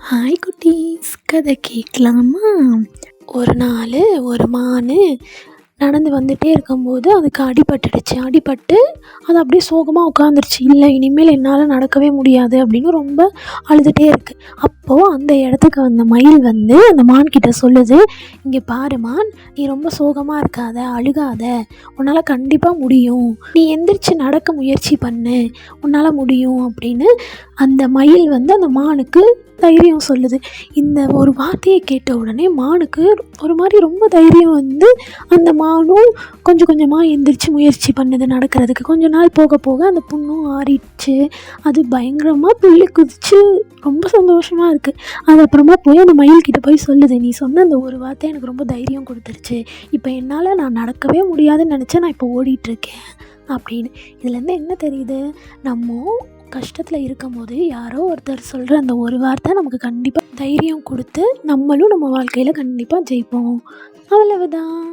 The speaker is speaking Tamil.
ஹாய் குட்டீஸ், கதை கேட்கலாமா? ஒரு நாள் ஒரு மான் நடந்து வந்துகிட்டே இருக்கும்போது அதுக்கு அடிபட்டு அது அப்படியே சோகமாக உட்காந்துருச்சு. இல்லை, இனிமேல் என்னால் நடக்கவே முடியாது அப்படின்னு ரொம்ப அழுதுகிட்டே இருக்குது. அப்போது அந்த இடத்துக்கு வந்த மயில் அந்த மான்கிட்ட சொல்லுது, இங்கே பாரு மான், நீ ரொம்ப சோகமாக இருக்காத, அழுகாத, உன்னால் கண்டிப்பாக முடியும், நீ எந்திரிச்சு நடக்க முயற்சி பண்ணு, உன்னால் முடியும் அப்படின்னு அந்த மயில் அந்த மானுக்கு தைரியம் சொல்லுது. இந்த ஒரு வார்த்தையை கேட்ட உடனே மானுக்கு ஒரு மாதிரி ரொம்ப தைரியம் அந்த மானும் கொஞ்சம் கொஞ்சமாக எந்திரிச்சு முயற்சி பண்ணுது நடக்கிறதுக்கு. கொஞ்ச நாள் போக போக அந்த புண்ணும் ஆறிடுச்சு. அது பயங்கரமாக துள்ளி குதிச்சு ரொம்ப சந்தோஷமாக இருக்குது. அது அப்புறமா போய் அந்த மயில்கிட்ட போய் சொல்லுது, நீ சொன்ன அந்த ஒரு வார்த்தை எனக்கு ரொம்ப தைரியம் கொடுத்துருச்சு. இப்போ என்னால் நான் நடக்கவே முடியாதுன்னு நினச்சேன், நான் இப்போ ஓடிட்டுருக்கேன் அப்படின்னு. இதுலேருந்து என்ன தெரியுது? நம்ம கஷ்டத்தில் இருக்கும் போது யாரோ ஒருத்தர் சொல்கிற அந்த ஒரு வார்த்தை நமக்கு கண்டிப்பாக தைரியம் கொடுத்து நம்மளும் நம்ம வாழ்க்கையில் கண்டிப்பாக ஜெயிப்போம். அவ்வளவுதான்.